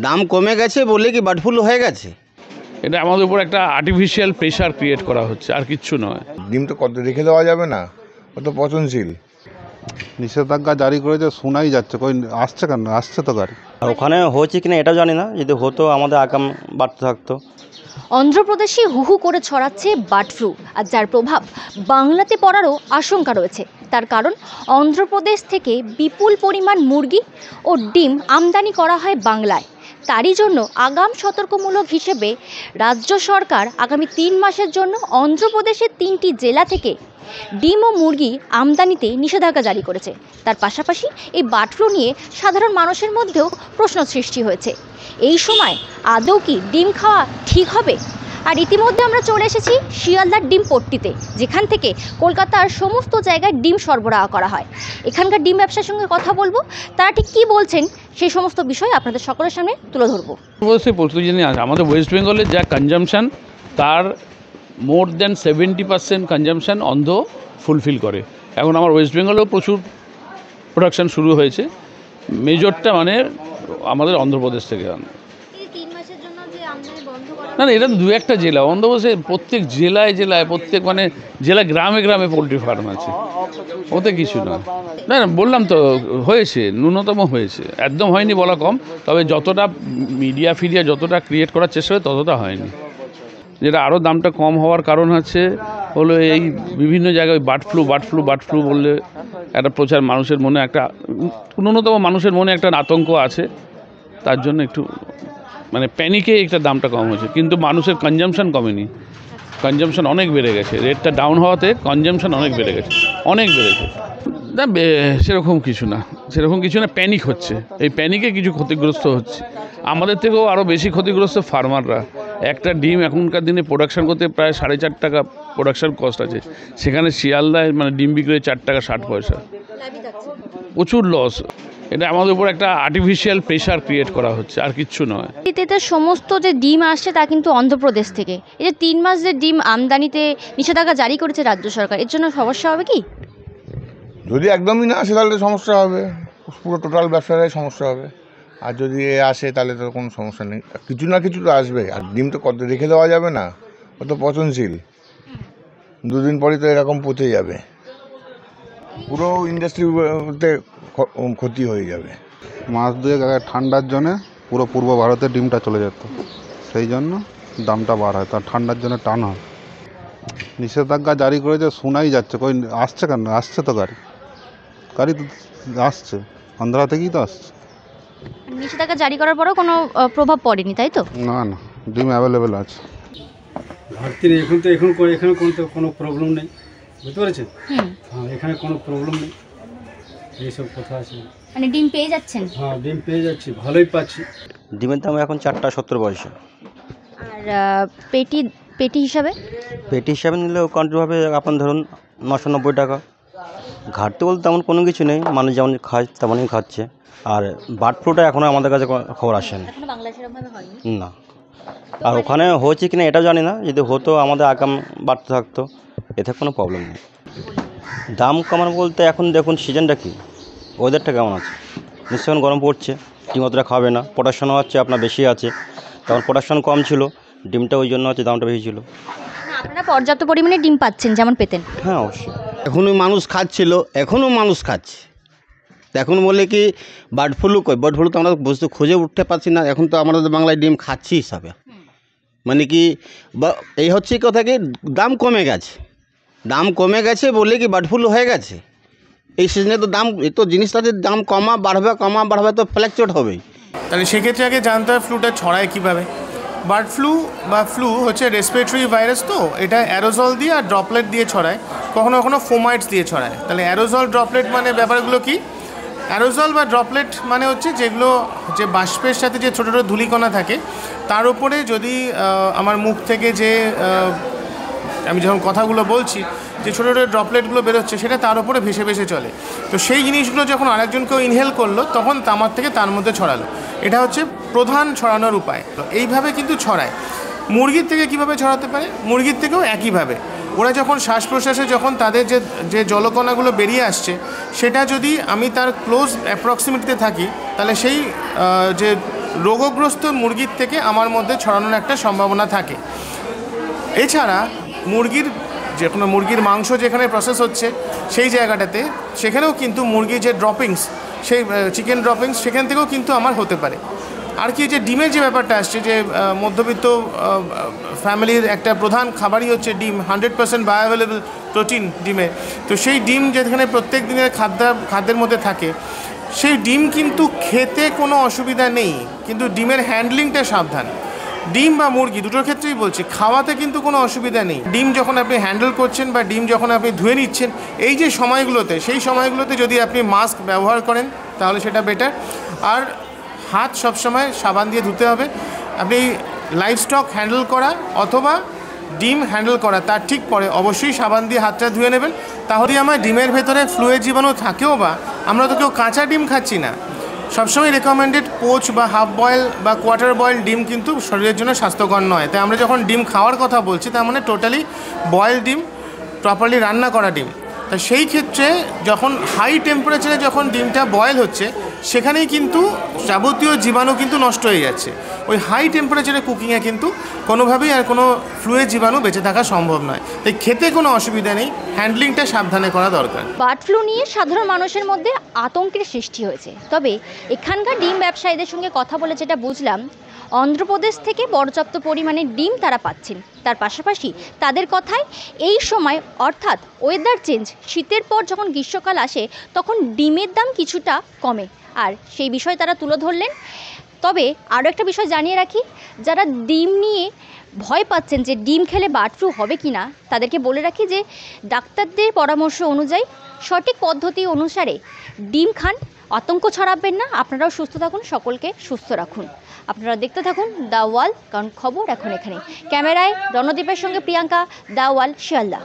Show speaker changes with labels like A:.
A: দাম কমে গেছে বলে কি বার্ড ফ্লু হয়ে গেছে?
B: এটা আমাদের উপর একটা আর্টিফিশিয়াল প্রেশার ক্রিয়েট করা হচ্ছে, আর কিচ্ছু নয়।
C: ডিম তো কত রেখে দেওয়া যাবে না, ও তো পচনশীল।
D: নিষেধাজ্ঞা জারি করেছে, শোনাই যাচ্ছে, কই আসছে কেন? আসছে তো গাড়ি।
E: আর ওখানে হয়েছে কিনা এটাও জানি না, যদি হতো আমাদের আগাম বাড়তে থাকতো।
F: অন্ধ্রপ্রদেশে হুহু করে ছড়াচ্ছে বার্ড ফ্লু, আর যার প্রভাব বাংলাতে পড়ারও আশঙ্কা রয়েছে। তার কারণ, অন্ধ্রপ্রদেশ থেকে বিপুল পরিমাণ মুরগি ও ডিম আমদানি করা হয় বাংলায়। তারই জন্য আগাম সতর্কমূলক হিসেবে রাজ্য সরকার আগামী 3 মাসের জন্য অন্ধ্রপ্রদেশের 3টি জেলা থেকে ডিম ও মুরগি আমদানিতে নিষেধাজ্ঞা জারি করেছে। তার পাশাপাশি এই বার্ড ফ্লু নিয়ে সাধারণ মানুষের মধ্যেও প্রশ্ন সৃষ্টি হয়েছে, এই সময় আদৌ কি ডিম খাওয়া ঠিক হবে? আর ইতিমধ্যে আমরা চলে এসেছি শিয়ালদার ডিম পট্টিতে, যেখান থেকে কলকাতার সমস্ত জায়গায় ডিম সরবরাহ করা হয়। এখানকার ডিম ব্যবসার সঙ্গে কথা বলবো, তারা ঠিক কী বলছেন সেই সমস্ত বিষয় আপনাদের সকলের সামনে তুলে ধরবো।
B: অবশ্যই প্রতিদিন আমাদের ওয়েস্ট বেঙ্গলের যা কনজামশান, তার মোর দ্যান 70% কনজামশান অন্ধ ফুলফিল করে। এখন আমার ওয়েস্ট বেঙ্গলেও প্রচুর প্রোডাকশান শুরু হয়েছে, মেজরটা মানে আমাদের অন্ধ্রপ্রদেশ থেকে আনে। না না, এটা তো 2-1টা জেলা, অন্ধ্রপ্রদেশে প্রত্যেক জেলায় জেলায়, প্রত্যেক মানে জেলা গ্রামে গ্রামে পোলট্রি ফার্ম আছে, ওতে কিছু না। না না, বললাম তো হয়েছে, ন্যূনতম হয়েছে, একদম হয়নি বলা কম, তবে যতটা মিডিয়া ফিডিয়া যতটা ক্রিয়েট করার চেষ্টা হয় ততটা হয়নি। যেটা আরও দামটা কম হওয়ার কারণ হলো এই বিভিন্ন জায়গায় বার্ড ফ্লু বললে একটা প্রচার, মানুষের মনে একটা ন্যূনতম মানুষের মনে একটা আতঙ্ক আছে, তার জন্য একটু মানে প্যানিকে একটা দামটা কম হয়েছে, কিন্তু মানুষের কনজামশান কমেনি, কনজামশান অনেক বেড়ে গেছে। রেটটা ডাউন হওয়াতে কনজামশান অনেক বেড়ে গেছে, অনেক বেড়েছে। না সেরকম কিছু না, প্যানিক হচ্ছে, এই প্যানিকে কিছু ক্ষতিগ্রস্ত হচ্ছে। আমাদের থেকেও আরও বেশি ক্ষতিগ্রস্ত ফার্মাররা। একটা ডিম এখনকার দিনে প্রোডাকশান করতে প্রায় 4.5 টাকা প্রোডাকশান কস্ট আছে, সেখানে শিয়ালদায় মানে ডিম বিক্রি 4 টাকা 60 পয়সা, প্রচুর লস। এটা আমাদের উপর একটা আর্টিফিশিয়াল প্রেশার ক্রিয়েট করা হচ্ছে, আর কিচ্ছু নয়।
F: এতে সমস্ত যে ডিম আসছে তা কিন্তু অন্ধ্রপ্রদেশ থেকে। এই যে 3 মাস যে ডিম আমদানিতে নিষেধাজ্ঞা জারি করেছে রাজ্য সরকার, এর জন্য সমস্যা হবে কি?
C: যদি একদমই না আসে তাহলে সমস্যা হবে, পুরো টোটাল ব্যবসাটাই সমস্যা হবে। আর যদি এ আসে তাহলে তো কোনো সমস্যা নেই, কিছু না কিছু তো আসবে। আর ডিম তো কত রেখে দেওয়া যাবে না, ও তো পচনশীল, 2 দিন পরই তো এরকম পচে যাবে, পুরো ইন্ডাস্ট্রিতে ক্ষতি হয়ে যাবে।
D: মাস 2 আগে ঠান্ডার জন্যে পুরো পূর্ব ভারতে ডিমটা চলে যেত, সেই জন্য দামটা বার হয়, তার ঠান্ডার জন্য টান হয়। নিষেধাজ্ঞা জারি করেছে, শোনাই যাচ্ছে, কই আসছে কেন? আসছে তো গাড়ি তো আসছে, অন্ধ্রা থেকেই তো আসছে।
F: নিষেধাজ্ঞা জারি করার পরেও কোনো প্রভাব পড়েনি, তাই তো?
D: না না, ডিম অ্যাভেলেবেল আছে।
G: ঘাটতি নেই, এখানে কোনো প্রবলেম নেই, বুঝতে পেরেছেন? হ্যাঁ, এখানে কোনো প্রবলেম নেই, এইসব কথা আছে।
F: মানে ডিম পেয়ে যাচ্ছেন?
G: হ্যাঁ, ডিম পেয়ে যাচ্ছি, ভালোই পাচ্ছি।
E: ডিমের দাম এখন 4টা 70 পয়সা।
F: আর পেটি হিসাবে
E: নিলেও কন্ট্রিভাবে আপনার ধরুন 990 টাকা। ঘাটতি বলতে তেমন কোনো কিছু নেই, মানুষ যেমন খায় তেমনই খাচ্ছে। আর বার্ড ফ্লুটা এখনও আমাদের কাছে খবর আসেনি না। আর ওখানে হয়েছে কিনা এটাও জানি না, যদি হতো আমাদের আগাম বাড়তে থাকতো, এতে কোনো প্রবলেম নেই। দাম কমানো বলতে এখন দেখুন সিজনটা কি, ওয়েদারটা কেমন আছে, নিশ্চয়ই গরম পড়ছে, ডিম অতটা খাবে না, প্রোডাকশনও হচ্ছে আপনার বেশি আছে, তখন প্রোডাকশন কম ছিল, ডিমটা ওই জন্য হচ্ছে দামটা বেশি ছিল।
F: আপনারা পর্যাপ্ত পরিমাণে ডিম পাচ্ছেন যেমন পেতেন?
E: হ্যাঁ অবশ্যই,
A: এখনও মানুষ খাচ্ছিল, এখনও মানুষ খাচ্ছে। এখন বলে কি বার্ড ফ্লু তো আমরা বস্তু খুঁজে উঠতে পারছি না, এখন তো আমাদের বাংলায় ডিম খাচ্ছি হিসাবে, মানে কি এই হচ্ছে কথা কি দাম কমে গেছে বলে কি বার্ড ফ্লু হয়ে গেছে? এই সিজনে তো দাম, এই তো জিনিসটাতে দাম কমা বাড়বে তো ফ্ল্যাকচুয়েট হবেই।
H: তাহলে সেক্ষেত্রে আগে জানতে হয় ফ্লুটা ছড়ায় কীভাবে। বার্ড ফ্লু বা ফ্লু হচ্ছে রেসপিরেটরি ভাইরাস, তো এটা অ্যারোজল দিয়ে আর ড্রপলেট দিয়ে ছড়ায়, কখনো কখনো ফোমাইটস দিয়ে ছড়ায়। তাহলে অ্যারোজল ড্রপলেট মানে ব্যাপারগুলো কি? অ্যারোজল বা ড্রপলেট মানে হচ্ছে যেগুলো যে বাষ্পের সাথে যে ছোটো ছোটো ধূলিকণা থাকে, তার উপরে যদি আমার মুখ থেকে যে আমি যখন কথাগুলো বলছি যে ছোটো ছোটো ড্রপলেটগুলো বেরোচ্ছে, সেটা তার উপরে ভেসে ভেসে চলে। তো সেই জিনিসগুলো যখন আরেকজনকেও ইনহেল করলো, তখন আমার থেকে তার মধ্যে ছড়ালো। এটা হচ্ছে প্রধান ছড়ানোর উপায়। তো এইভাবে কিন্তু ছড়ায়। মুরগির থেকে কিভাবে ছড়াতে পারে? মুরগির থেকেও একইভাবে। ওরা যখন শ্বাস প্রশ্বাসে যখন তাদের যে জলকণাগুলো বেরিয়ে আসছে, সেটা যদি আমি তার ক্লোজ অ্যাপ্রক্সিমেটিতে থাকি, তাহলে সেই যে রোগগ্রস্ত মুরগির থেকে আমার মধ্যে ছড়ানোর একটা সম্ভাবনা থাকে। এছাড়া মুরগির যে কোনো মুরগির মাংস যেখানে প্রসেস হচ্ছে সেই জায়গাটাতে সেখানেও কিন্তু মুরগির যে ড্রপিংস, সেই চিকেন ড্রপিংস সেখান থেকেও কিন্তু আমার হতে পারে। আর কি যে ডিমের যে ব্যাপারটা আসছে, যে মধ্যবিত্ত ফ্যামিলির একটা প্রধান খাবারই হচ্ছে ডিম, 100% বায়োঅ্যাভেলেবল প্রোটিন ডিমে। তো সেই ডিম যেখানে প্রত্যেক দিনের খাদ্যের মধ্যে থাকে, সেই ডিম কিন্তু খেতে কোনো অসুবিধা নেই, কিন্তু ডিমের হ্যান্ডলিংটা সাবধান। ডিম বা মুরগি দুটোর ক্ষেত্রেই বলছি, খাওয়াতে কিন্তু কোনো অসুবিধা নেই। ডিম যখন আপনি হ্যান্ডেল করছেন বা ডিম যখন আপনি ধুয়ে নিচ্ছেন, এই যে সময়গুলোতে, সেই সময়গুলোতে যদি আপনি মাস্ক ব্যবহার করেন তাহলে সেটা বেটার। আর হাত সবসময় সাবান দিয়ে ধুতে হবে। আপনি লাইভ স্টক হ্যান্ডেল করা অথবা ডিম হ্যান্ডেল করা তার ঠিক পরে অবশ্যই সাবান দিয়ে হাতটা ধুয়ে নেবেন। তাহলে আমার ডিমের ভেতরে ফ্লুয়েড জীবাণু থাকেও, বা আমরা তো কেউ কাঁচা ডিম খাচ্ছি না, সবসময় রেকমেন্ডেড পোচ বা হাফ বয়েল বা কোয়ার্টার বয়েল ডিম কিন্তু শরীরের জন্য স্বাস্থ্যকর নয়। তাই আমরা যখন ডিম খাওয়ার কথা বলছি তার মানে টোটালি বয়েল ডিম, প্রপারলি রান্না করা ডিম। তা সেই ক্ষেত্রে যখন হাই টেম্পারেচারে যখন ডিমটা বয়েল হচ্ছে, সেখানেই কিন্তু যাবতীয় জীবাণু কিন্তু নষ্ট হয়ে যাচ্ছে। ওই হাই টেম্পারেচারে কুকিংয়ে কিন্তু কোনোভাবেই আর কোনো ফ্লুয়েড জীবাণু বেঁচে থাকা সম্ভব নয়। তাই খেতে কোনো অসুবিধা নেই, হ্যান্ডলিংটা সাবধানে করা দরকার।
F: বার্ড ফ্লু নিয়ে সাধারণ মানুষের মধ্যে আতঙ্কের সৃষ্টি হয়েছে। তবে এখানকার ডিম ব্যবসায়ীদের সঙ্গে কথা বলে যেটা বুঝলাম, অন্ধ্রপ্রদেশ থেকে পর্যাপ্ত পরিমাণে ডিম তারা পাচ্ছেন। তার পাশাপাশি তাদের কথায় এই সময় অর্থাৎ ওয়েদার চেঞ্জ, শীতের পর যখন গ্রীষ্মকাল আসে তখন ডিমের দাম কিছুটা কমে, আর সেই বিষয় তারা তুলে ধরলেন। তবে আরও একটা বিষয় জানিয়ে রাখি, যারা ডিম নিয়ে ভয় পাচ্ছেন যে ডিম খেলে বার্ড ফ্লু হবে কি না, তাদেরকে বলে রাখি যে ডাক্তারদের পরামর্শ অনুযায়ী সঠিক পদ্ধতি অনুসারে ডিম খান, আতঙ্ক ছড়াবেন না। আপনারাও সুস্থ থাকুন, সকলকে সুস্থ রাখুন। আপনারা দেখতে থাকুন দ্য ওয়াল, কারণ খবর এখন এখানে। ক্যামেরায় রণদীপের সঙ্গে প্রিয়াঙ্কা, দ্য ওয়াল, শিয়ালদা।